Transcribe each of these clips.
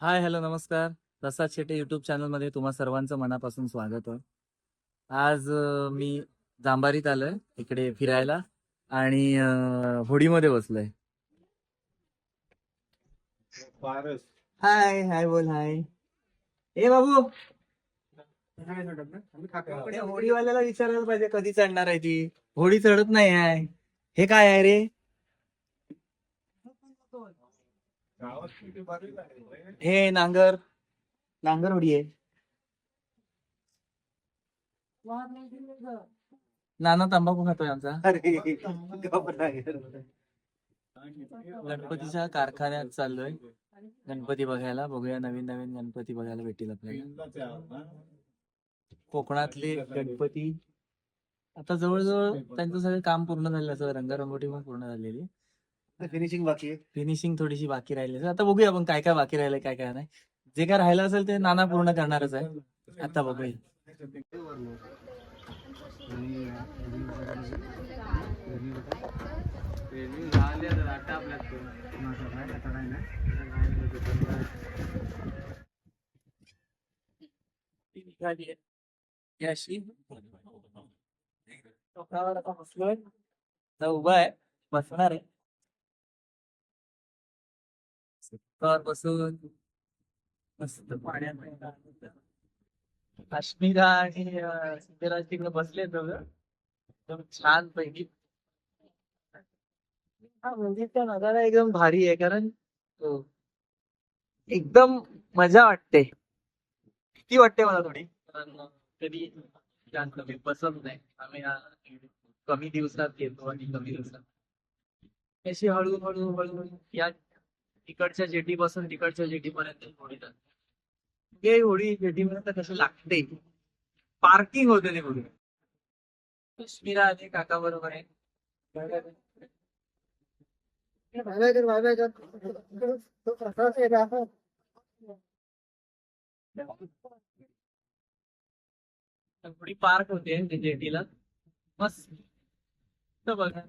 Hi hello नमस्कार. प्रसाद Shete YouTube चॅनलमध्ये तुम्हा सर्वांचं मनापासून स्वागत आहे. आज मी जांभारीत आलोय इकडे फिरायला आणि होडीमध्ये बसलोय. हाय हाय बोल हाय. ए बाबू, त्या होडीवाल्याला विचारायला पाहिजे कधी चढणार आहे ती. होडी चढत नाही आहे. हे काय आहे रे? हे नांगर नांगर होडी आहे. नाना तंबाखू खातोय आमचा. गणपतीच्या कारखान्यात चाललोय गणपती बघायला. बघूया नवीन नवीन गणपती बघायला भेटतील आपल्याला. कोकणातले गणपती आता जवळजवळ त्यांचं सगळं काम पूर्ण झालेलं असं रंगरंगोटी पण पूर्ण झालेली. फिनिशिंग बाकी आहे. फिनिशिंग थोडीशी बाकी राहिली. आता बघूया आपण काय काय बाकी राहिलंय काय काय नाही. जे काय राहिलं असेल ते नाना पूर्ण करणारच आहे. आता बघूया. बसलोय उभा आहे बसणार आहे तर बसून मस्त पाण्यात काश्मीरा आणि सिद्धराज तिकडे बसले दोघं एकदम छान पैकी. हा म्हणजे त्या नजारा एकदम भारी आहे कारण एकदम मजा वाटते. भीती वाटते मला थोडी कारण कधी जास्त बसत नाही आम्ही. कमी दिवसात येतो आणि कमी दिवसात अशी हळूहळू हळूहळू या तिकडच्या जेटीपासून तिकडच्या जेटीपर्यंत होडी जाते. हे होडी जेटीपर्यंत कसं लागते. पार्किंग होते ते होडी. काश्मीरा आणि काका बरोबर आहे. थोडी पार्क होते ते जेटीला मस्त बघा.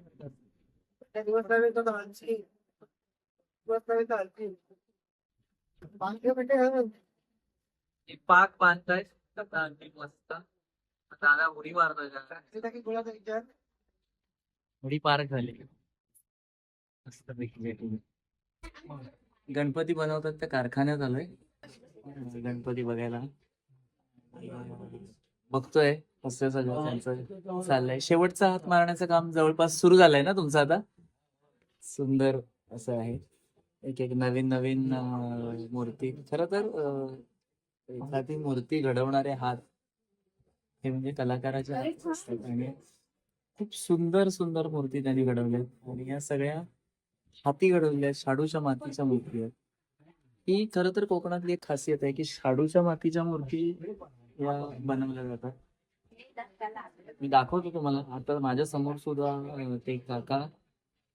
पाक बांधतायत आता आणखी मस्त. दादा उडी मारतोय. उडी पार्क झाली मस्त पैकी. गणपती बनवतात त्या कारखान्यात आलोय गणपती बघायला. बघतोय कसं सगळं त्यांचं चाललंय. शेवटचा हात मारण्याचं काम जवळपास सुरू झालंय ना तुमचं आता. सुंदर असं आहे. एक एक नवीन नवीन मूर्ती. खर तर एखादी मूर्ती घडवणारे हात हे म्हणजे कलाकाराचे हात असतात आणि खूप सुंदर सुंदर मूर्ती त्यांनी घडवल्या आणि या सगळ्या हाती घडवल्या शाडूच्या मातीच्या मूर्ती आहेत. ही खर तर कोकणातली एक खासियत आहे की शाडूच्या मातीच्या मूर्ती या बनवल्या जातात. मी दाखवतो तुम्हाला. आता माझ्या समोर सुद्धा ते काका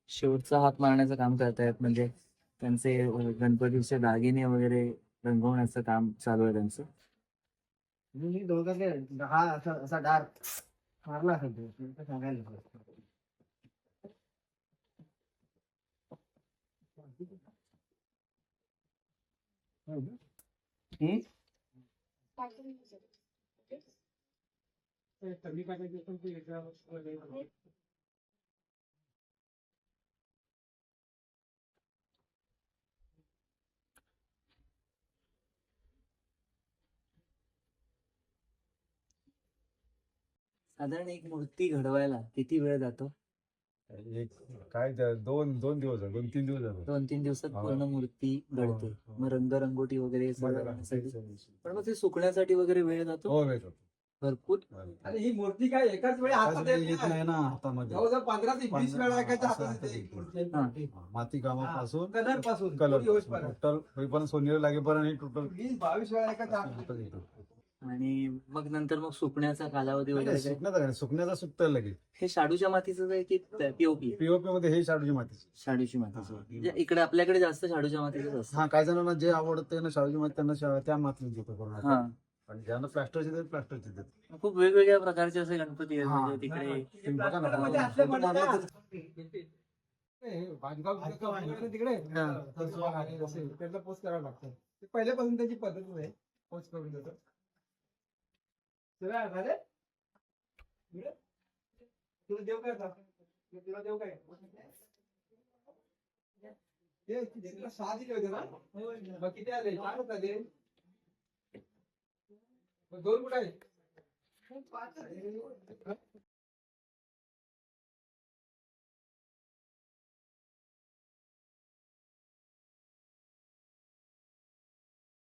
शेवटचा हात मारण्याचं काम करतायत. म्हणजे त्यांचे गणपतीचे दागिने वगैरे रंगवण्याचं काम चालू आहे त्यांचं. हा असा डार्क मारला असेल सांगायला. साधारण एक मूर्ती घडवायला किती वेळ जातो? काय दोन दोन दिवस झाले, 2-3 दिवस झाले. 2-3 दिवसात हो. पूर्ण मूर्ती घडते. हो. मग रंगरंगोटी वगैरे सगळं बरोबर. करण्यासाठी. पण मग ते सुकण्यासाठी वगैरे वेळ जातो हो वेळ जातो. भरपूर. आणि ही मूर्ती काय एकाच वेळी हातात येत येत नाही. नाही ना हातामध्ये. जवळजवळ 15 ते 20 वेळा एकाच्या असं हातात हातात येते. येते. हा. माती कामापासून कलर पासून कलर होईपर्यंत. टोटल होईपर्यंत सोनेरी लागेपर्यंत टोटल 20-22 वेळा एकाच्या हातात हातात येतो. आणि मग नंतर मग सुकण्याचा कालावधी वगैरे काय? सुकण्याचा सुकतं लगेच. हे शाडूच्या मातीचं आहे की पीओपी? पीओपी मध्ये हे शाडूची मातीची. शाडूची मातीचं. हा. म्हणजे इकडे आपल्याकडे जास्त शाडूच्या मातीचंच असतं. हा काही जणांना जे आवडतं ना शाडूची माती त्यांना त्या मातीत घेतो करून हा. आपण. आणि ज्यांना प्लास्टरचे देतात प्लास्टरचे देतात. खूप वेगवेगळ्या प्रकारचे असे गणपती आहेत. हा. म्हणजे तिकडे तुम्ही बघा ना, मध्ये फोटो असले मारला म्हणतात. तर- हे भाजगाव तिकडे हा. त्यांना पोस्ट करावं लागतं. ते पहिल्यापासून त्याची पद्धत आहे पोच करून देतो तुला झाले तुला देव काय आता? तुला देव काय ते तुला 6 दिले होते ना मग किती आले 4 आले मग 2 कुठे आहे